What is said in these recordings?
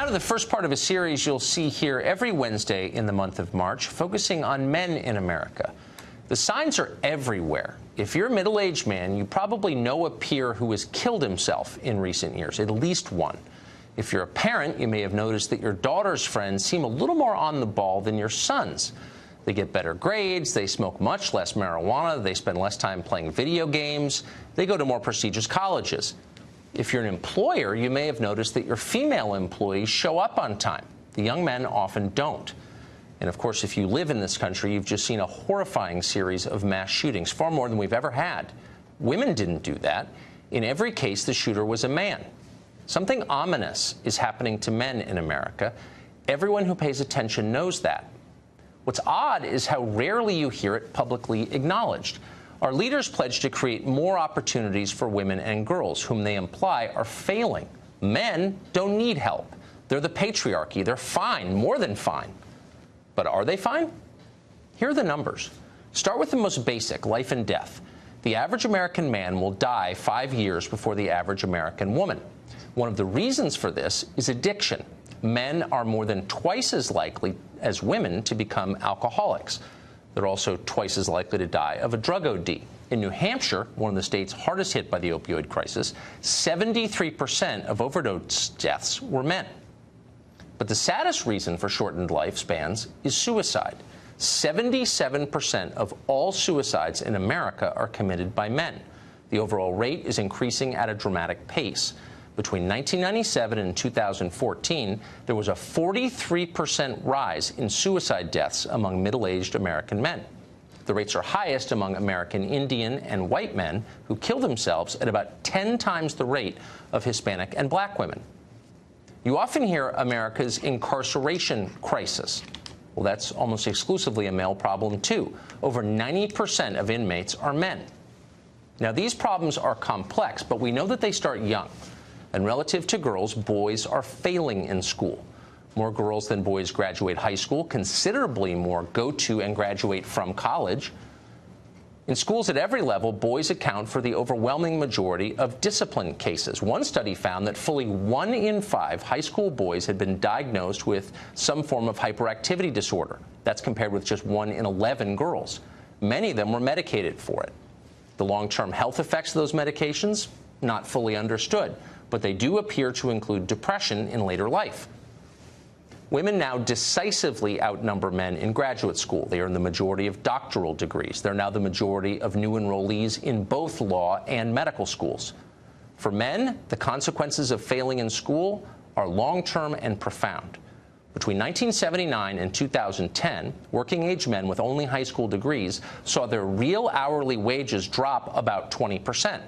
Now to the first part of a series you'll see here every Wednesday in the month of March, focusing on men in America. The signs are everywhere. If you're a middle-aged man, you probably know a peer who has killed himself in recent years, at least one. If you're a parent, you may have noticed that your daughter's friends seem a little more on the ball than your son's. They get better grades, they smoke much less marijuana, they spend less time playing video games, they go to more prestigious colleges. If you're an employer, you may have noticed that your female employees show up on time. The young men often don't. And of course, if you live in this country, you've just seen a horrifying series of mass shootings, far more than we've ever had. Women didn't do that. In every case, the shooter was a man. Something ominous is happening to men in America. Everyone who pays attention knows that. What's odd is how rarely you hear it publicly acknowledged. Our leaders pledge to create more opportunities for women and girls, whom they imply are failing. Men don't need help. They're the patriarchy. They're fine, more than fine. But are they fine? Here are the numbers. Start with the most basic, life and death. The average American man will die 5 years before the average American woman. One of the reasons for this is addiction. Men are more than twice as likely as women to become alcoholics. They're also twice as likely to die of a drug OD. In New Hampshire, one of the states hardest hit by the opioid crisis, 73% of overdose deaths were men. But the saddest reason for shortened lifespans is suicide. 77% of all suicides in America are committed by men. The overall rate is increasing at a dramatic pace. Between 1997 and 2014, there was a 43% rise in suicide deaths among middle-aged American men. The rates are highest among American Indian and white men, who kill themselves at about 10 times the rate of Hispanic and black women. You often hear America's incarceration crisis. Well, that's almost exclusively a male problem, too. Over 90% of inmates are men. Now, these problems are complex, but we know that they start young. And relative to girls, boys are failing in school. More girls than boys graduate high school. Considerably more go to and graduate from college. In schools at every level, boys account for the overwhelming majority of discipline cases. One study found that fully 1 in 5 high school boys had been diagnosed with some form of hyperactivity disorder. That's compared with just 1 in 11 girls. Many of them were medicated for it. The long-term health effects of those medications, not fully understood, but they do appear to include depression in later life. Women now decisively outnumber men in graduate school. They earn the majority of doctoral degrees. They're now the majority of new enrollees in both law and medical schools. For men, the consequences of failing in school are long-term and profound. Between 1979 and 2010, working-age men with only high school degrees saw their real hourly wages drop about 20%.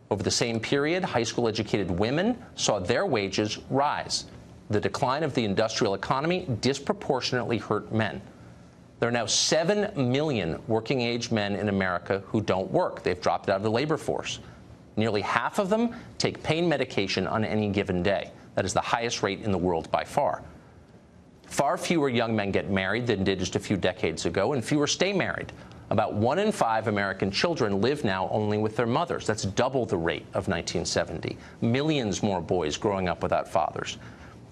Over the same period, high school-educated women saw their wages rise. The decline of the industrial economy disproportionately hurt men. There are now 7 million working-age men in America who don't work. They've dropped out of the labor force. Nearly half of them take pain medication on any given day. That is the highest rate in the world by far. Far fewer young men get married than did just a few decades ago, and fewer stay married. About 1 in 5 American children live now only with their mothers. That's double the rate of 1970. Millions more boys growing up without fathers.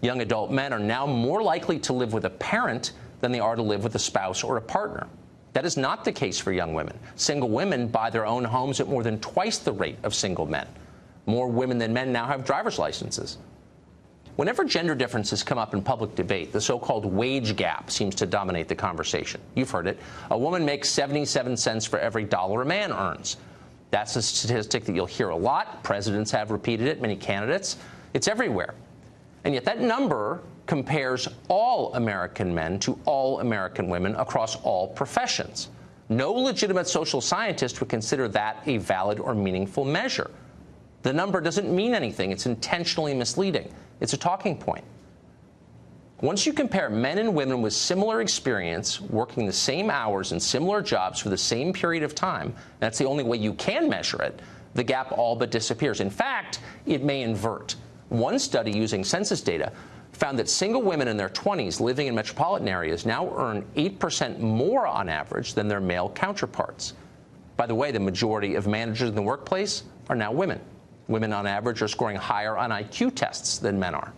Young adult men are now more likely to live with a parent than they are to live with a spouse or a partner. That is not the case for young women. Single women buy their own homes at more than twice the rate of single men. More women than men now have driver's licenses. Whenever gender differences come up in public debate, the so-called wage gap seems to dominate the conversation. You've heard it. A woman makes 77 cents for every dollar a man earns. That's a statistic that you'll hear a lot. Presidents have repeated it, many candidates. It's everywhere. And yet that number compares all American men to all American women across all professions. No legitimate social scientist would consider that a valid or meaningful measure. The number doesn't mean anything. It's intentionally misleading. It's a talking point. Once you compare men and women with similar experience, working the same hours and similar jobs for the same period of time, that's the only way you can measure it, the gap all but disappears. In fact, it may invert. One study using census data found that single women in their 20s living in metropolitan areas now earn 8% more on average than their male counterparts. By the way, the majority of managers in the workplace are now women. Women on average are scoring higher on IQ tests than men are.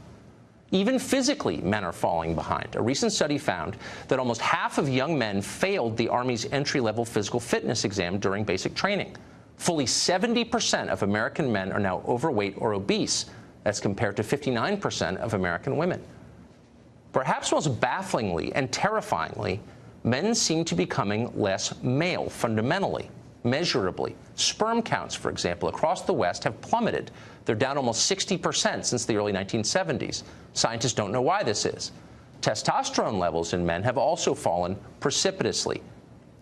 Even physically, men are falling behind. A recent study found that almost half of young men failed the Army's entry-level physical fitness exam during basic training. Fully 70% of American men are now overweight or obese. That's compared to 59% of American women. Perhaps most bafflingly and terrifyingly, men seem to be becoming less male fundamentally, measurably. Sperm counts, for example, across the West have plummeted. They're down almost 60% since the early 1970s. Scientists don't know why this is. Testosterone levels in men have also fallen precipitously.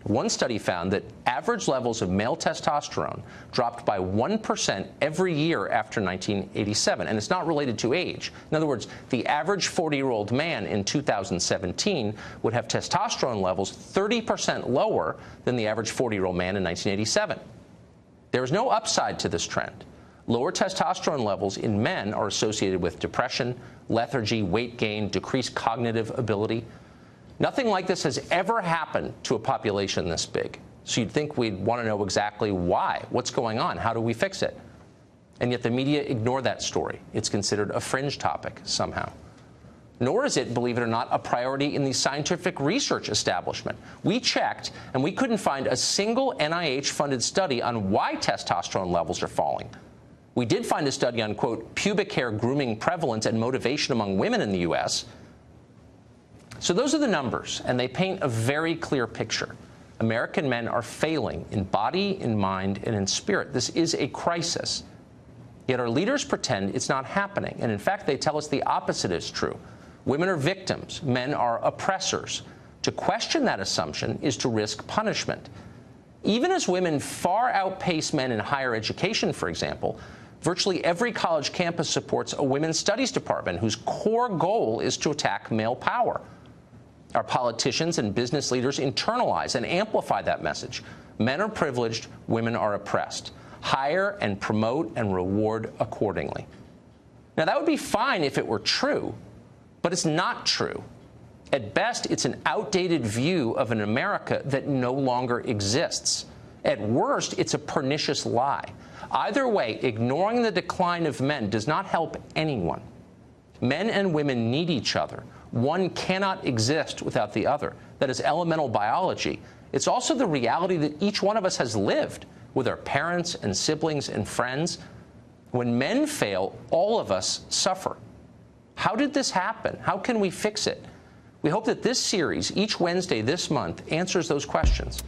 One study found that average levels of male testosterone dropped by 1% every year after 1987, and it's not related to age. In other words, the average 40-year-old man in 2017 would have testosterone levels 30% lower than the average 40-year-old man in 1987. There is no upside to this trend. Lower testosterone levels in men are associated with depression, lethargy, weight gain, decreased cognitive ability. Nothing like this has ever happened to a population this big. So you'd think we'd want to know exactly why. What's going on? How do we fix it? And yet the media ignore that story. It's considered a fringe topic somehow. Nor is it, believe it or not, a priority in the scientific research establishment. We checked, and we couldn't find a single NIH-funded study on why testosterone levels are falling. We did find a study on, quote, pubic hair grooming prevalence and motivation among women in the U.S., So those are the numbers, and they paint a very clear picture. American men are failing in body, in mind, and in spirit. This is a crisis. Yet our leaders pretend it's not happening, and in fact, they tell us the opposite is true. Women are victims. Men are oppressors. To question that assumption is to risk punishment. Even as women far outpace men in higher education, for example, virtually every college campus supports a women's studies department whose core goal is to attack male power. Our politicians and business leaders internalize and amplify that message. Men are privileged, women are oppressed. Hire and promote and reward accordingly. Now, that would be fine if it were true, but it's not true. At best, it's an outdated view of an America that no longer exists. At worst, it's a pernicious lie. Either way, ignoring the decline of men does not help anyone. Men and women need each other. One cannot exist without the other. That is elemental biology. It's also the reality that each one of us has lived with our parents and siblings and friends. When men fail, all of us suffer. How did this happen? How can we fix it? We hope that this series, each Wednesday this month, answers those questions.